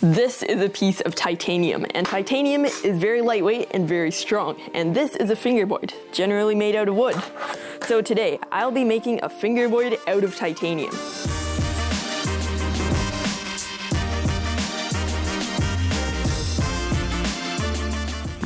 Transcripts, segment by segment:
This is a piece of titanium, and titanium is very lightweight and very strong. And this is a fingerboard, generally made out of wood. So today, I'll be making a fingerboard out of titanium.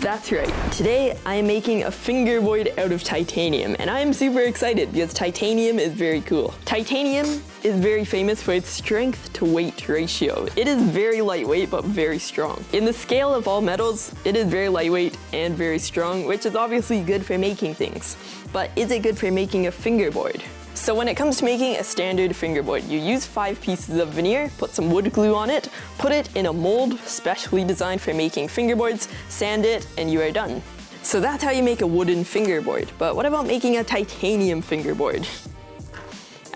That's right, today I am making a fingerboard out of titanium, and I am super excited because titanium is very cool. Titanium is very famous for its strength to weight ratio. It is very lightweight but very strong. In the scale of all metals, it is very lightweight and very strong, which is obviously good for making things. But is it good for making a fingerboard? So when it comes to making a standard fingerboard, you use 5 pieces of veneer, put some wood glue on it, put it in a mold specially designed for making fingerboards, sand it, and you are done. So that's how you make a wooden fingerboard. But what about making a titanium fingerboard?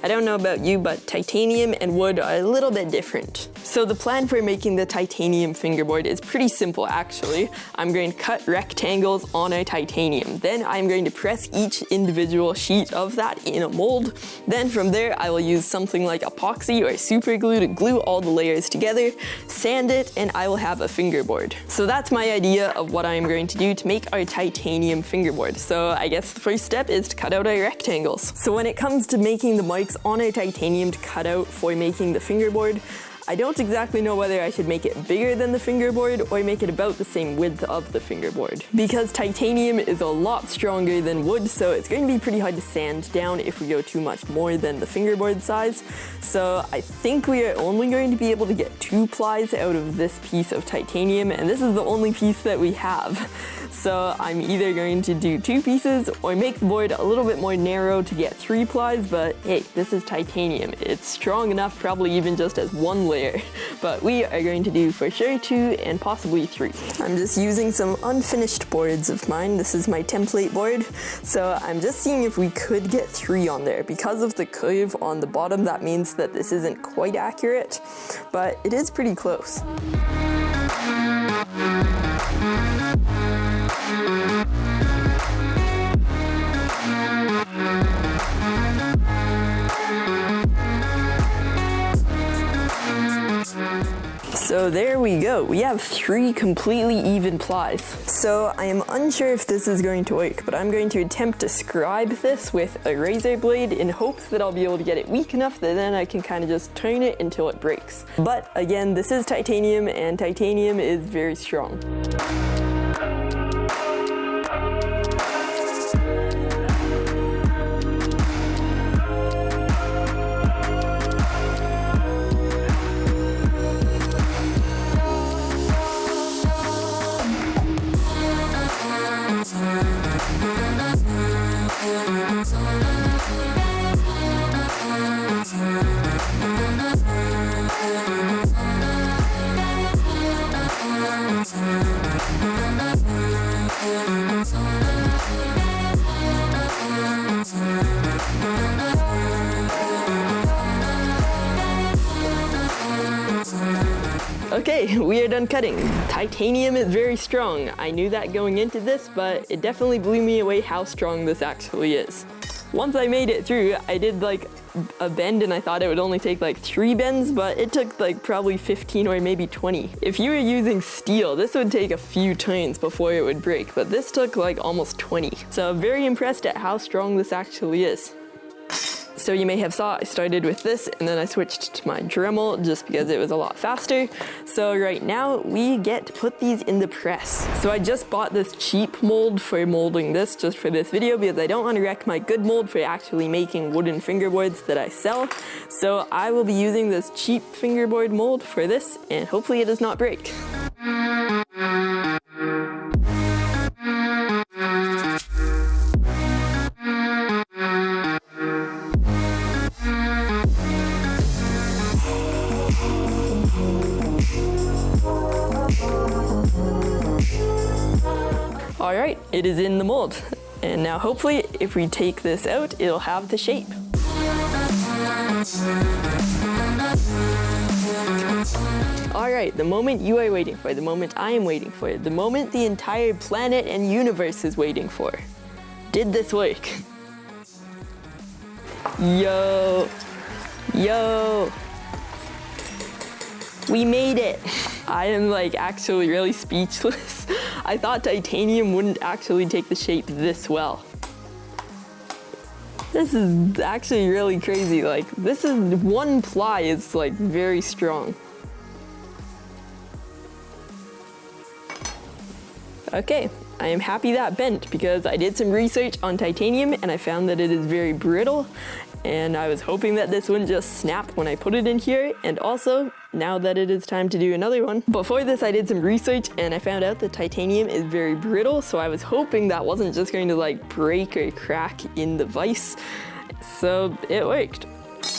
I don't know about you, but titanium and wood are a little bit different. So the plan for making the titanium fingerboard is pretty simple actually. I'm going to cut rectangles on a titanium. Then I'm going to press each individual sheet of that in a mold. Then from there I will use something like epoxy or super glue to glue all the layers together, sand it, and I will have a fingerboard. So that's my idea of what I'm going to do to make our titanium fingerboard. So I guess the first step is to cut out our rectangles. So when it comes to making the mics on a titanium to cut out for making the fingerboard, I don't exactly know whether I should make it bigger than the fingerboard or make it about the same width of the fingerboard. Because titanium is a lot stronger than wood, so it's going to be pretty hard to sand down if we go too much more than the fingerboard size. So I think we are only going to be able to get 2 plies out of this piece of titanium, and this is the only piece that we have. So I'm either going to do 2 pieces or make the board a little bit more narrow to get 3 plies, but hey, this is titanium. It's strong enough probably even just as 1 layer. But we are going to do for sure 2 and possibly 3. I'm just using some unfinished boards of mine. This is my template board. So I'm just seeing if we could get 3 on there. Because of the curve on the bottom, that means that this isn't quite accurate, but it is pretty close. So there we go. We have 3 completely even plies. So I am unsure if this is going to work, but I'm going to attempt to scribe this with a razor blade in hopes that I'll be able to get it weak enough that then I can kind of just turn it until it breaks. But again, this is titanium, and titanium is very strong. Okay, we are done cutting. Titanium is very strong. I knew that going into this, but it definitely blew me away how strong this actually is. Once I made it through, I did like a bend and I thought it would only take like 3 bends, but it took like probably 15 or maybe 20. If you were using steel, this would take a few turns before it would break, but this took like almost 20. So I'm very impressed at how strong this actually is. So you may have saw I started with this and then I switched to my Dremel just because it was a lot faster. So right now we get to put these in the press. So I just bought this cheap mold for molding this just for this video because I don't want to wreck my good mold for actually making wooden fingerboards that I sell. So I will be using this cheap fingerboard mold for this and hopefully it does not break. Alright, it is in the mold. And now hopefully if we take this out, it'll have the shape. Alright, the moment you are waiting for, the moment I am waiting for, the moment the entire planet and universe is waiting for. Did this work? Yo! Yo! We made it. I am like actually really speechless. I thought titanium wouldn't actually take the shape this well. This is actually really crazy. Like, this is one ply is like very strong. Okay, I am happy that bent because I did some research on titanium and I found that it is very brittle, and I was hoping that this wouldn't just snap when I put it in here. And also, now that it is time to do another one. Before this, I did some research and I found out that titanium is very brittle, so I was hoping that wasn't just going to like break or crack in the vise. So it worked.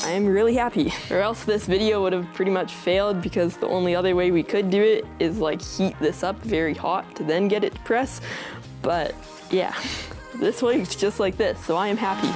I am really happy. Or else this video would have pretty much failed, because the only other way we could do it is like heat this up very hot to then get it to press. But yeah, this worked just like this, so I am happy.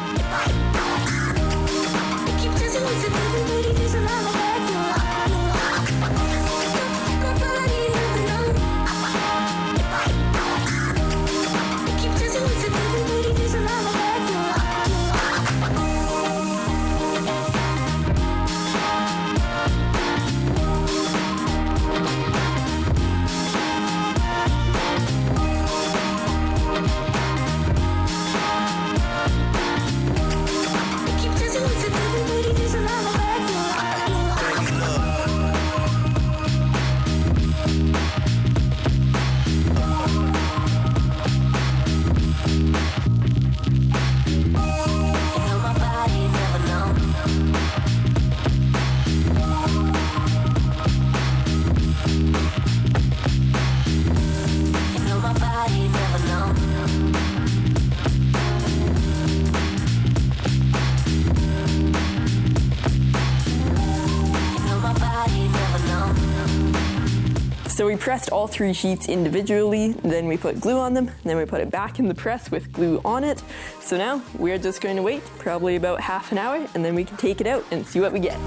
So we pressed all 3 sheets individually, then we put glue on them, then we put it back in the press with glue on it. So now we're just going to wait probably about half an hour, and then we can take it out and see what we get.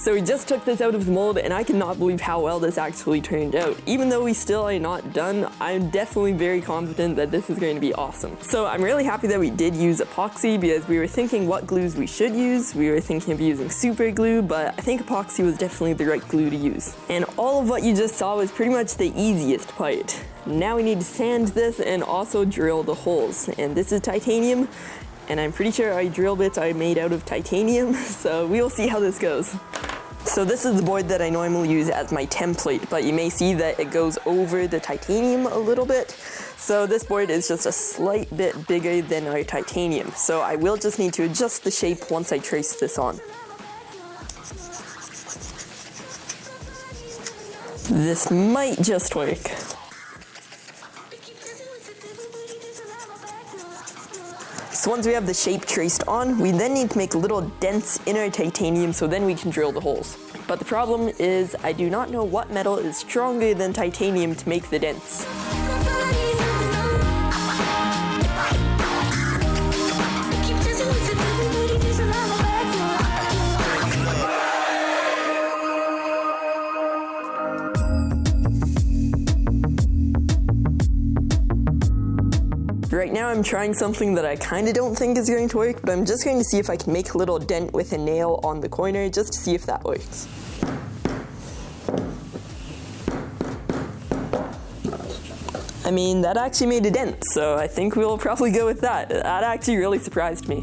So we just took this out of the mold, and I cannot believe how well this actually turned out. Even though we still are not done, I'm definitely very confident that this is going to be awesome. So I'm really happy that we did use epoxy, because we were thinking what glues we should use. We were thinking of using super glue, but I think epoxy was definitely the right glue to use. And all of what you just saw was pretty much the easiest part. Now we need to sand this and also drill the holes. And this is titanium, and I'm pretty sure our drill bits are made out of titanium, so we will see how this goes. So this is the board that I normally use as my template, but you may see that it goes over the titanium a little bit. So this board is just a slight bit bigger than our titanium. So I will just need to adjust the shape once I trace this on. This might just work. So once we have the shape traced on, we then need to make little dents in our titanium, so then we can drill the holes. But the problem is I do not know what metal is stronger than titanium to make the dents. Right now I'm trying something that I kind of don't think is going to work, but I'm just going to see if I can make a little dent with a nail on the corner just to see if that works. I mean, that actually made a dent, so I think we'll probably go with that. That actually really surprised me.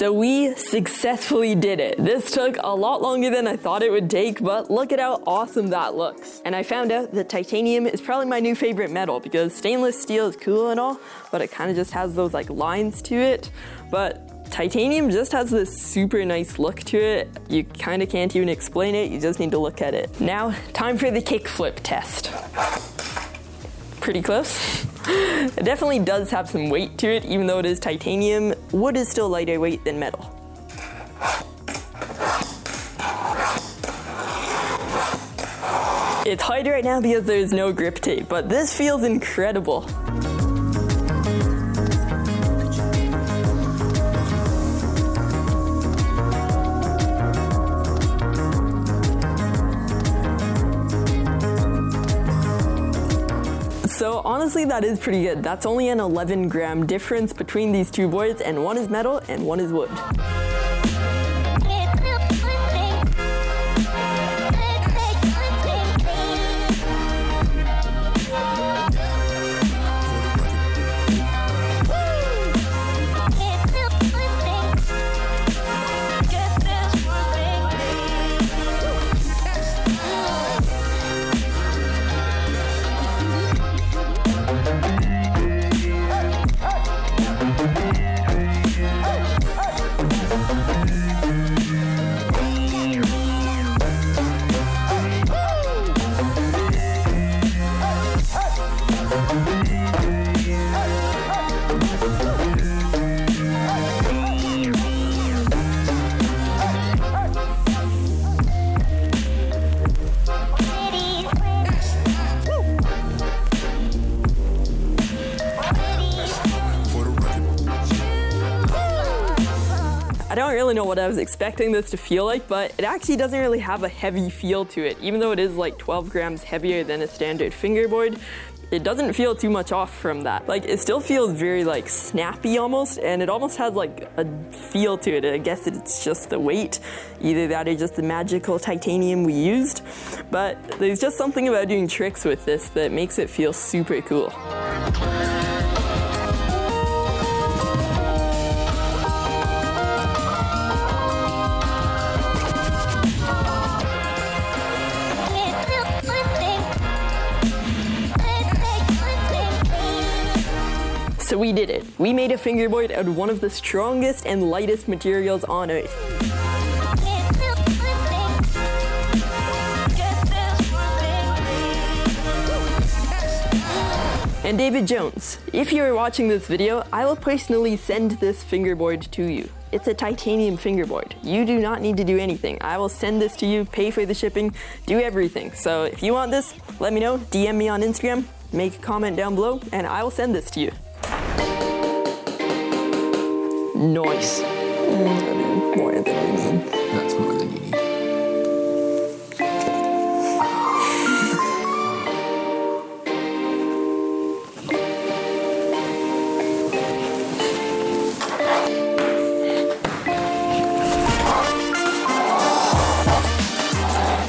So we successfully did it. This took a lot longer than I thought it would take, but look at how awesome that looks. And I found out that titanium is probably my new favorite metal because stainless steel is cool and all, but it kind of just has those like lines to it. But titanium just has this super nice look to it. You kind of can't even explain it, you just need to look at it. Now, time for the kickflip test. Pretty close. It definitely does have some weight to it, even though it is titanium. Wood is still lighter weight than metal. It's hard right now because there's no grip tape, but this feels incredible. So honestly, that is pretty good. That's only an 11-gram difference between these two boards, and one is metal and one is wood. I don't really know what I was expecting this to feel like, but it actually doesn't really have a heavy feel to it. Even though it is like 12 grams heavier than a standard fingerboard, it doesn't feel too much off from that. Like, it still feels very like snappy almost, and it almost has like a feel to it. I guess it's just the weight. Either that or just the magical titanium we used. But there's just something about doing tricks with this that makes it feel super cool. So we did it. We made a fingerboard out of one of the strongest and lightest materials on Earth. And David Jones, if you are watching this video, I will personally send this fingerboard to you. It's a titanium fingerboard. You do not need to do anything. I will send this to you, pay for the shipping, do everything. So if you want this, let me know, DM me on Instagram, make a comment down below, and I will send this to you. Nice. More than we need. That's more than you need.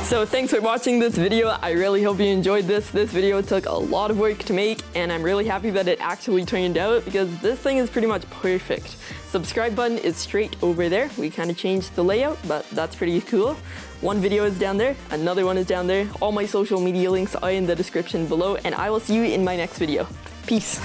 So thanks for watching this video. I really hope you enjoyed this. This video took a lot of work to make, and I'm really happy that it actually turned out because this thing is pretty much perfect. Subscribe button is straight over there. We kind of changed the layout, but that's pretty cool. One video is down there, another one is down there. All my social media links are in the description below, and I will see you in my next video. Peace.